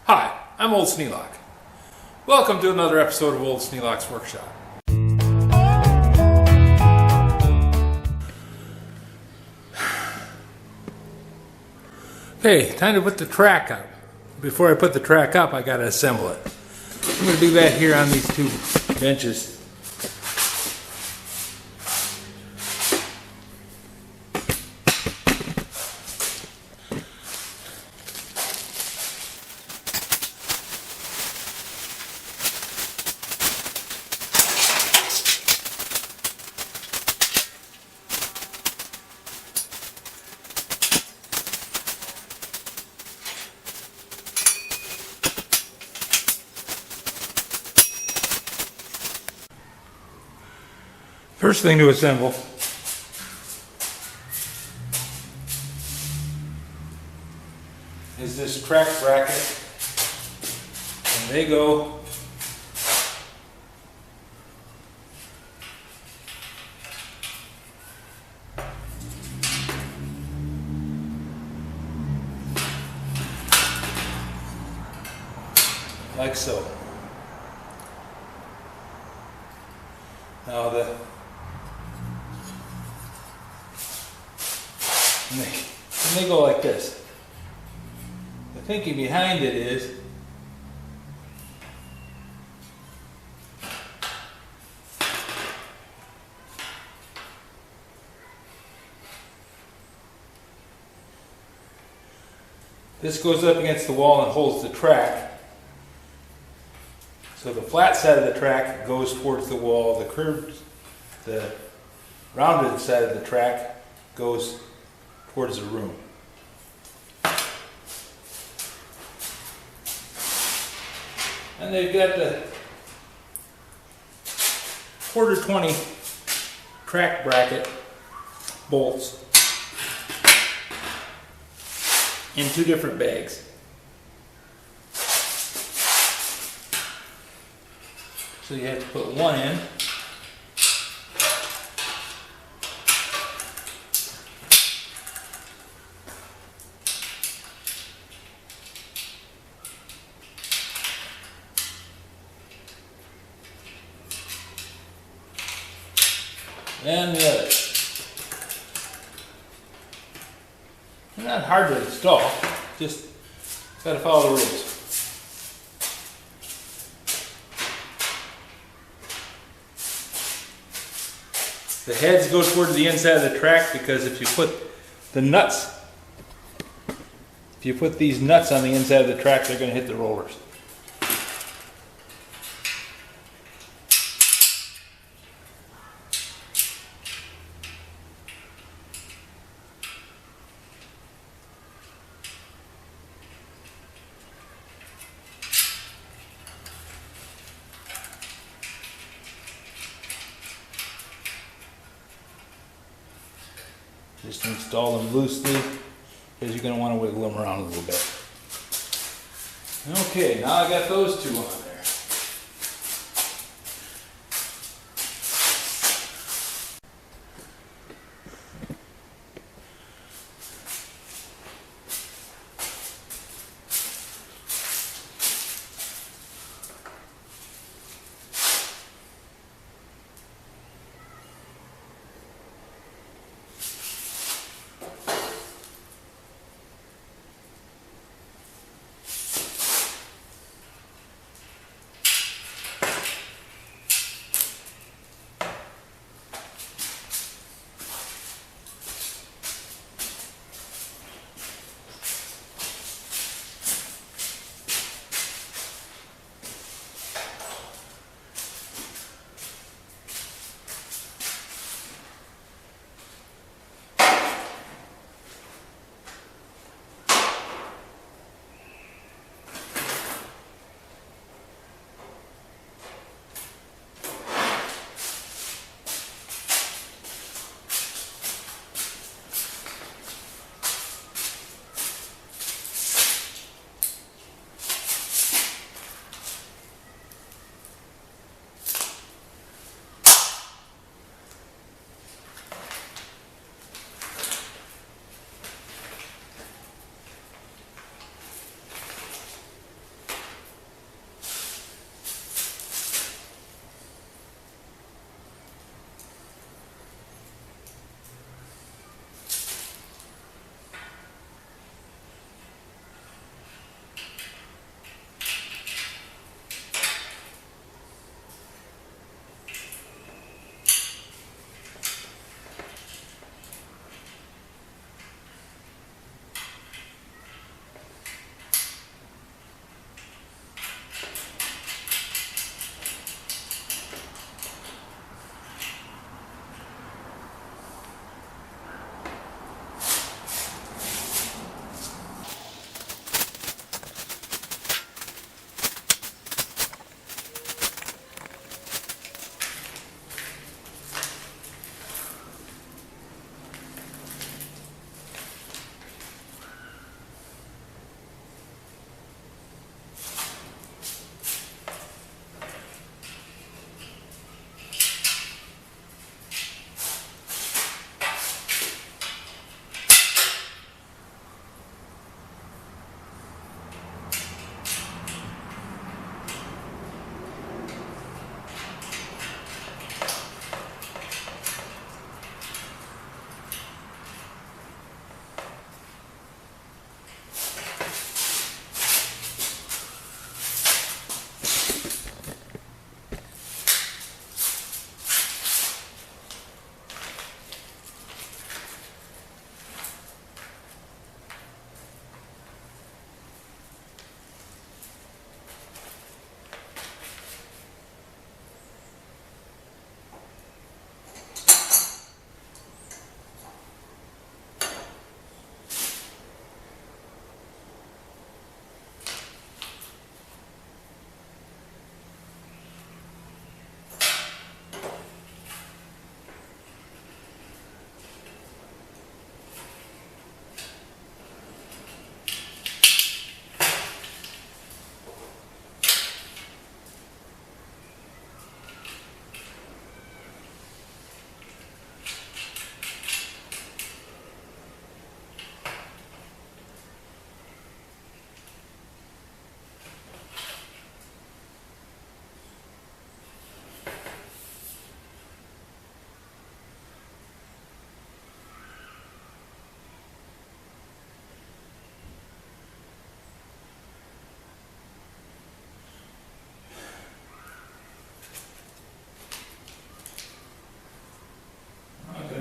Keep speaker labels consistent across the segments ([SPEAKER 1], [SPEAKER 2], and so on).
[SPEAKER 1] Hi, I'm Old Sneelock. Welcome to another episode of Old Sneelock's Workshop. Okay, time to put the track up. Before I put the track up, I gotta assemble it. I'm gonna do that here on these two benches. First thing to assemble is this track bracket, and they go like so. Now and they go like this. The thinking behind it is this goes up against the wall and holds the track. So the flat side of the track goes towards the wall, the rounded side of the track goes towards the room. And they've got the 1/4 track bracket bolts in two different bags. So you have to put one in. And the other. They're not hard to install, just gotta follow the rules. The heads go toward the inside of the track because if you put these nuts on the inside of the track, they're going to hit the rollers. Just install them loosely because you're going to want to wiggle them around a little bit. Okay, now I got those two on there.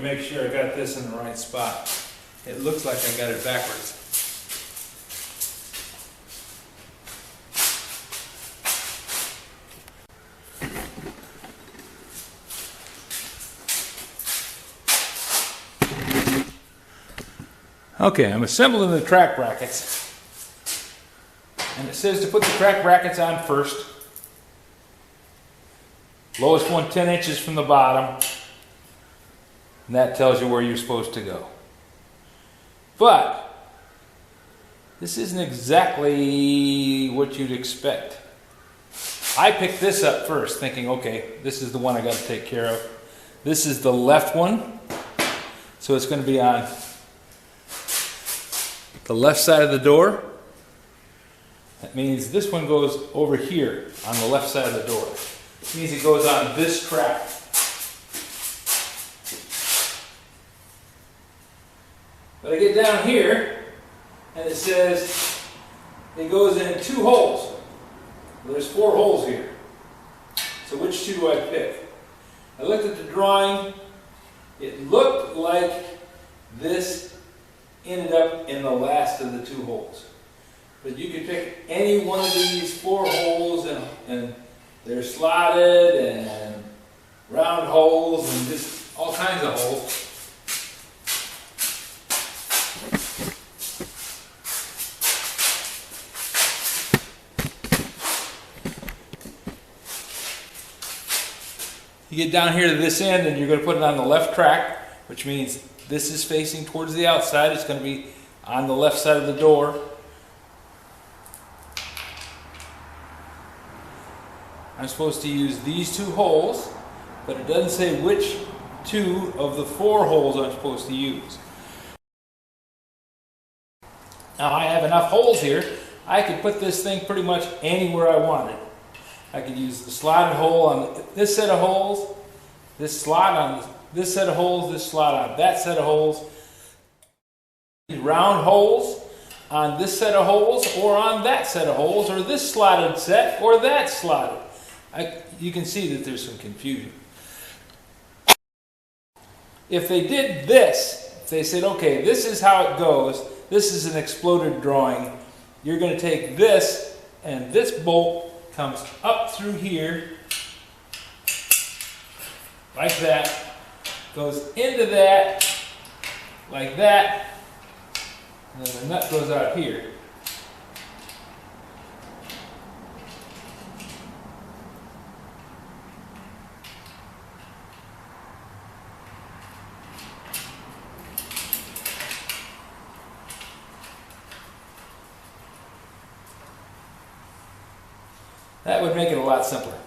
[SPEAKER 1] make sure I got this in the right spot. It looks like I got it backwards. Okay, I'm assembling the track brackets. And it says to put the track brackets on first. Lowest one 10 inches from the bottom. And that tells you where you're supposed to go. But this isn't exactly what you'd expect. I picked this up first thinking, okay, this is the one I got to take care of. This is the left one. So it's going to be on the left side of the door. That means this one goes over here on the left side of the door. It means it goes on this track. But I get down here and it says it goes in 2 holes. Well, there's 4 holes here. So which 2 do I pick? I looked at the drawing. It looked like this ended up in the last of the 2 holes. But you could pick any one of these 4 holes and they're slotted and round holes and just all kinds of holes. You get down here to this end and you're going to put it on the left track, which means this is facing towards the outside. It's going to be on the left side of the door. I'm supposed to use these 2 holes, but it doesn't say which 2 of the 4 holes I'm supposed to use. Now I have enough holes here, I could put this thing pretty much anywhere I wanted. I could use the slotted hole on this set of holes, this slot on this set of holes, this slot on that set of holes. Round holes on this set of holes or on that set of holes, or this slotted set or that slotted. You can see that there's some confusion. If they did this, if they said, okay, this is how it goes, this is an exploded drawing, you're going to take this, and this bolt comes up through here, like that, goes into that, like that, and then the nut goes out here. That would make it a lot simpler.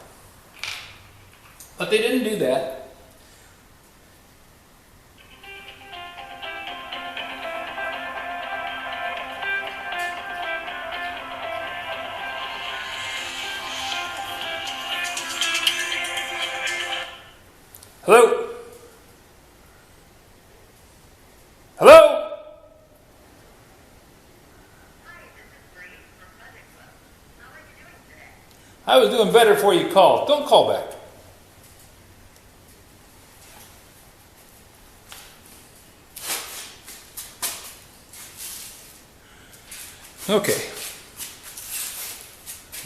[SPEAKER 1] But they didn't do that. Hello? Hello? I was doing better before you called. Don't call back. Okay.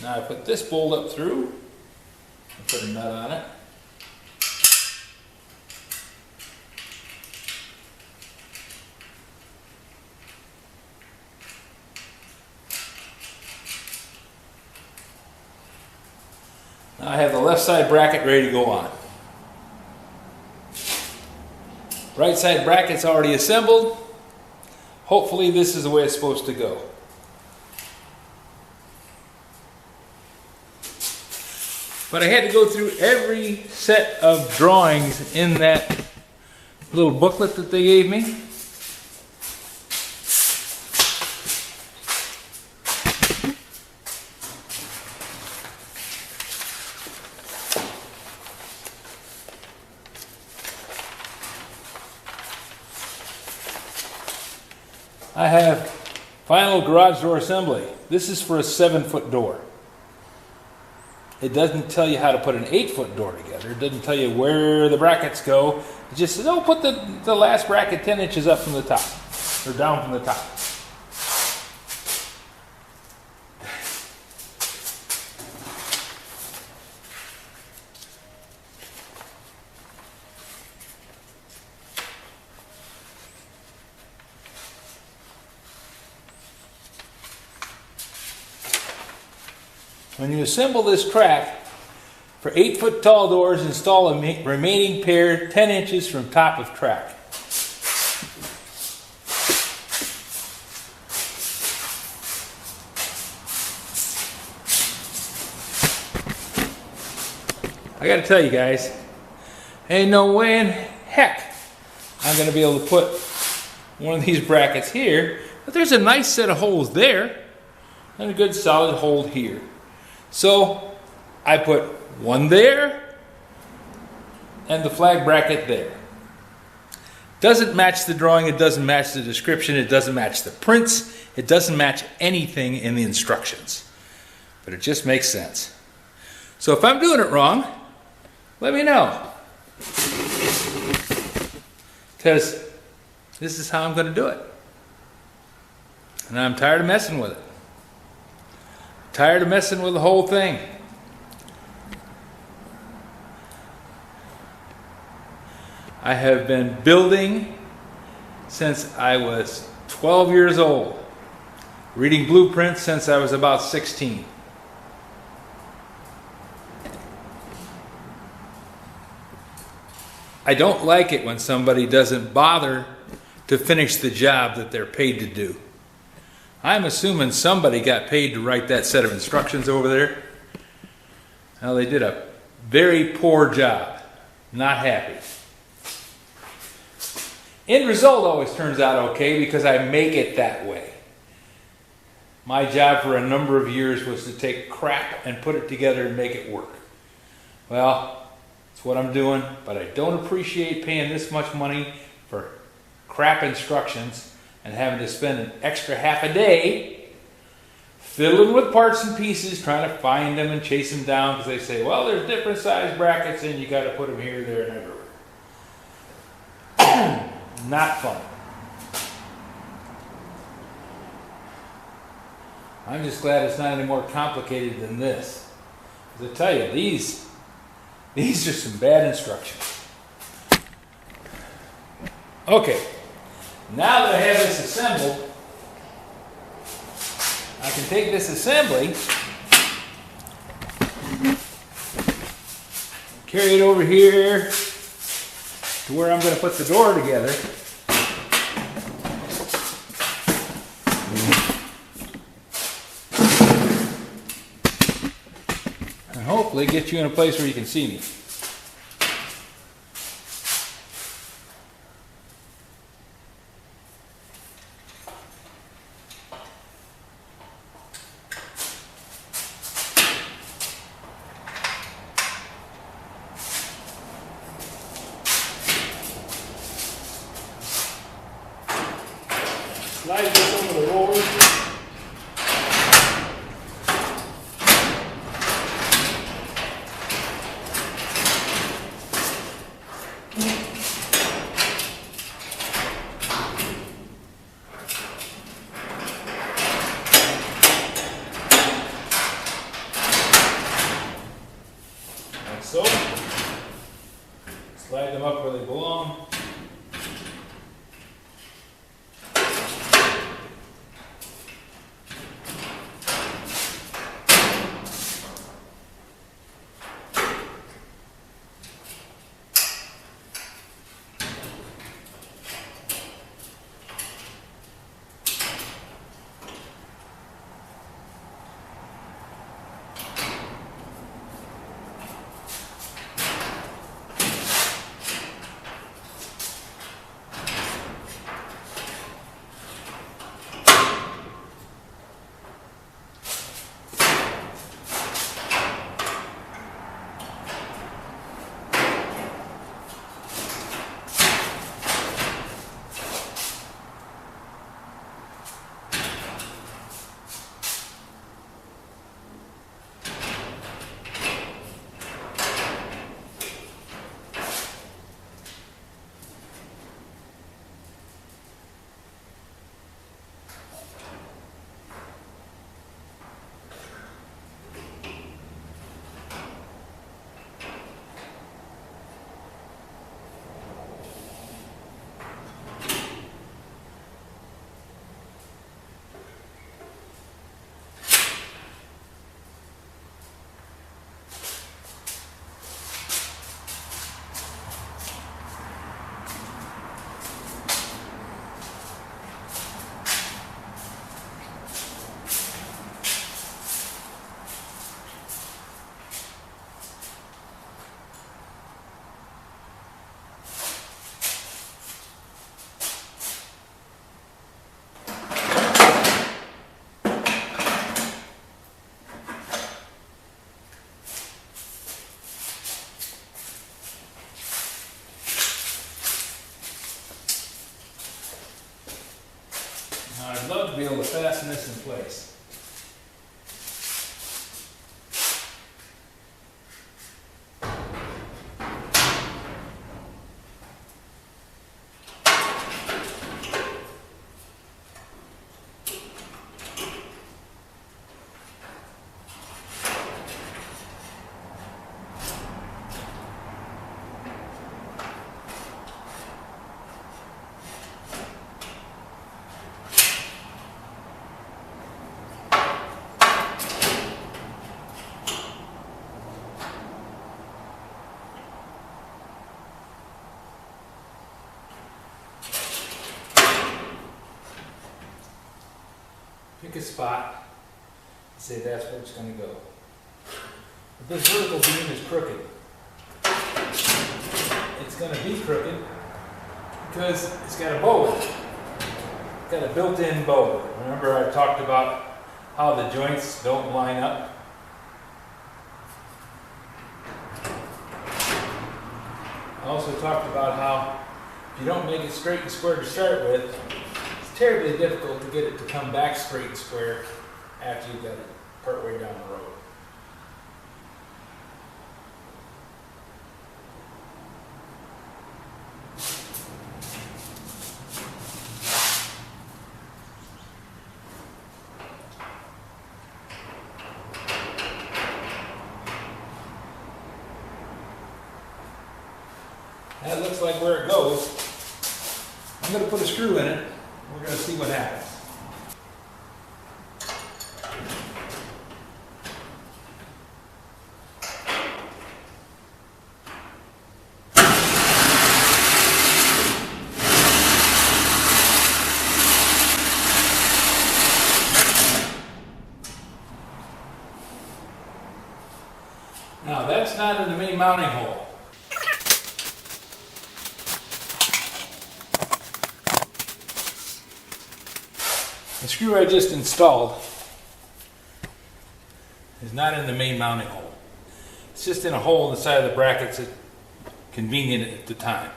[SPEAKER 1] Now I put this bolt up through and put a nut on it. Now I have the left side bracket ready to go on. Right side bracket's already assembled. Hopefully this is the way it's supposed to go. But I had to go through every set of drawings in that little booklet that they gave me. I have final garage door assembly. This is for a 7-foot door. It doesn't tell you how to put an 8-foot door together. It doesn't tell you where the brackets go. It just says, oh, put the last bracket 10 inches up from the top, or down from the top. When you assemble this track, for 8-foot tall doors, install a remaining pair 10 inches from top of track. I gotta tell you guys, ain't no way in heck I'm gonna be able to put one of these brackets here, but there's a nice set of holes there and a good solid hole here. So I put one there and the flag bracket there. Doesn't match the drawing, it doesn't match the description, it doesn't match the prints, it doesn't match anything in the instructions. But it just makes sense. So if I'm doing it wrong, let me know. Because this is how I'm going to do it. And I'm tired of messing with it. Tired of messing with the whole thing. I have been building since I was 12 years old. Reading blueprints since I was about 16. I don't like it when somebody doesn't bother to finish the job that they're paid to do. I'm assuming somebody got paid to write that set of instructions over there. Well, they did a very poor job. Not happy. End result always turns out okay because I make it that way. My job for a number of years was to take crap and put it together and make it work. Well, that's what I'm doing, but I don't appreciate paying this much money for crap instructions and having to spend an extra half a day fiddling with parts and pieces, trying to find them and chase them down because they say, well, there's different size brackets and you got to put them here, there, and everywhere. Not fun. I'm just glad it's not any more complicated than this. As I tell you, these are some bad instructions. Okay. Now that I have this assembled, I can take this assembly, carry it over here to where I'm going to put the door together. And hopefully get you in a place where you can see me. Slide this over the roller. Like so. Slide them up where they belong. to be able to fasten this in place. Pick a spot and say that's where it's going to go. If this vertical beam is crooked, it's going to be crooked because it's got a bow in it. It's got a built-in bow. Remember I talked about how the joints don't line up? I also talked about how if you don't make it straight and square to start with, it's terribly difficult to get it to come back straight and square after you've got it part way down the road. That looks like where it goes. I'm going to put a screw in it. We're going to see what happens. Now that's not in the main mounting hole. The screw I just installed is not in the main mounting hole. It's just in a hole in the side of the brackets that's convenient at the time.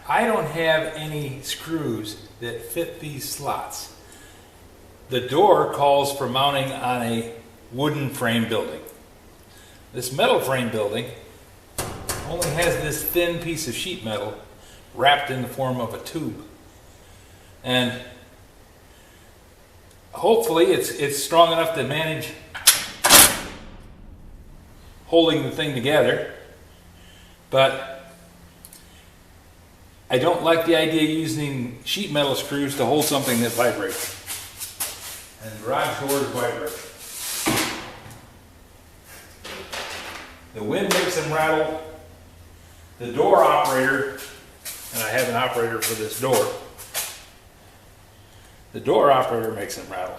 [SPEAKER 1] I don't have any screws that fit these slots. The door calls for mounting on a wooden frame building. This metal frame building only has this thin piece of sheet metal wrapped in the form of a tube. And hopefully it's strong enough to manage holding the thing together, but I don't like the idea of using sheet metal screws to hold something that vibrates. And garage doors vibrate. The wind makes them rattle. The door operator, and I have an operator for this door, the door operator makes them rattle.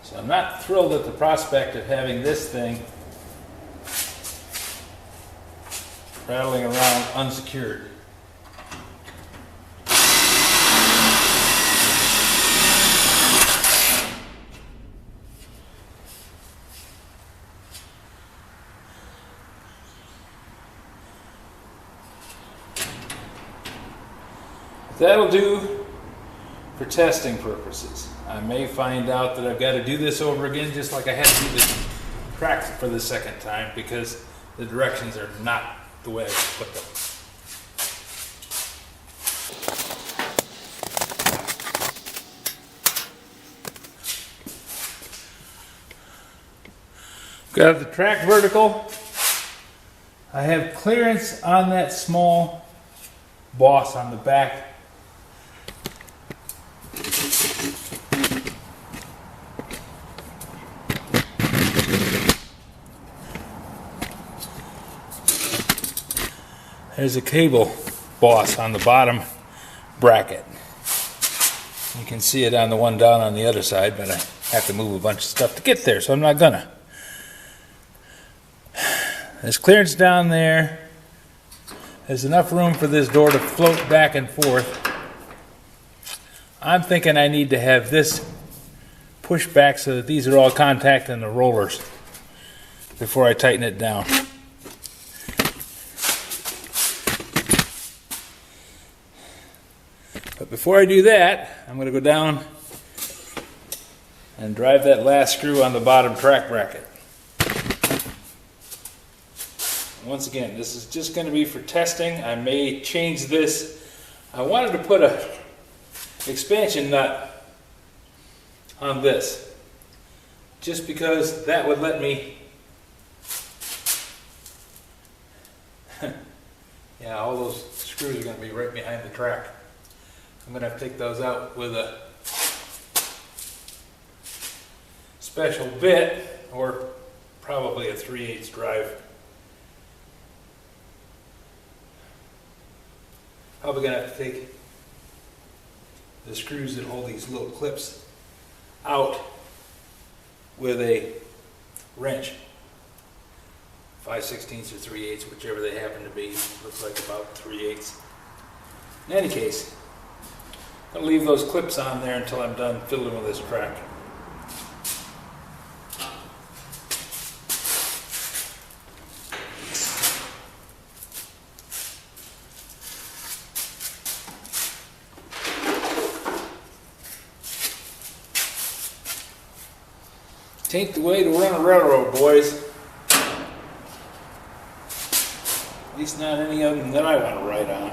[SPEAKER 1] So I'm not thrilled at the prospect of having this thing rattling around unsecured. That'll do for testing purposes. I may find out that I've got to do this over again, just like I had to do the track for the second time, because the directions are not the way I put them. Got the track vertical. I have clearance on that small boss on the back. There's a cable boss on the bottom bracket. You can see it on the one down on the other side, but I have to move a bunch of stuff to get there, so I'm not gonna. There's clearance down there. There's enough room for this door to float back and forth. I'm thinking I need to have this pushed back so that these are all contacting the rollers before I tighten it down. before I do that, I'm going to go down and drive that last screw on the bottom track bracket. Once again, this is just going to be for testing. I may change this. I wanted to put a expansion nut on this, just because that would let me, yeah, all those screws are going to be right behind the track. I'm going to have to take those out with a special bit, or probably a 3/8 drive. Probably going to have to take the screws that hold these little clips out with a wrench. 5/16 or 3/8, whichever they happen to be. Looks like about 3/8. In any case, I'm going to leave those clips on there until I'm done fiddling with this track. Ain't the way to run a railroad, boys. At least not any of them that I want to ride on.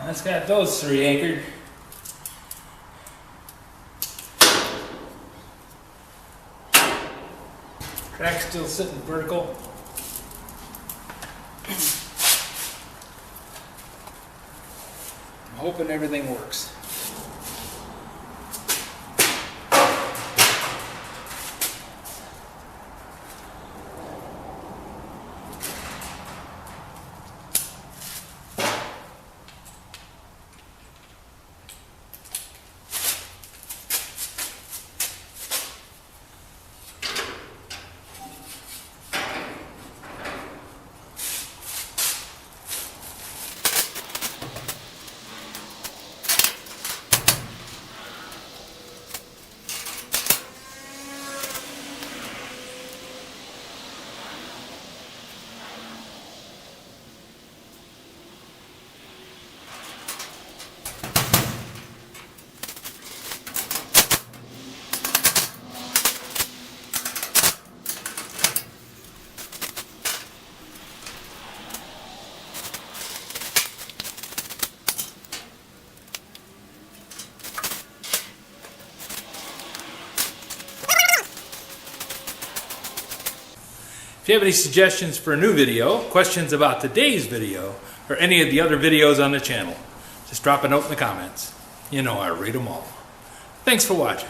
[SPEAKER 1] That's got those three anchored. Track's still sitting vertical. I'm hoping everything works. If you have any suggestions for a new video, questions about today's video, or any of the other videos on the channel, just drop a note in the comments. You know I read them all. Thanks for watching.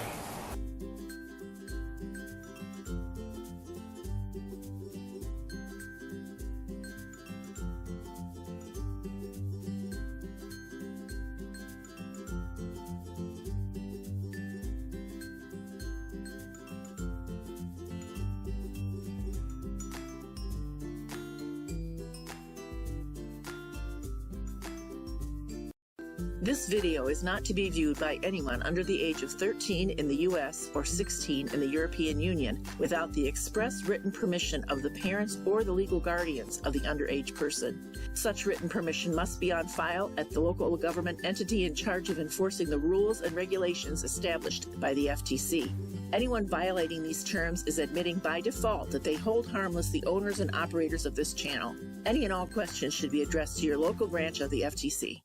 [SPEAKER 2] This video is not to be viewed by anyone under the age of 13 in the U.S. or 16 in the European Union without the express written permission of the parents or the legal guardians of the underage person. Such written permission must be on file at the local government entity in charge of enforcing the rules and regulations established by the FTC. Anyone violating these terms is admitting by default that they hold harmless the owners and operators of this channel. Any and all questions should be addressed to your local branch of the FTC.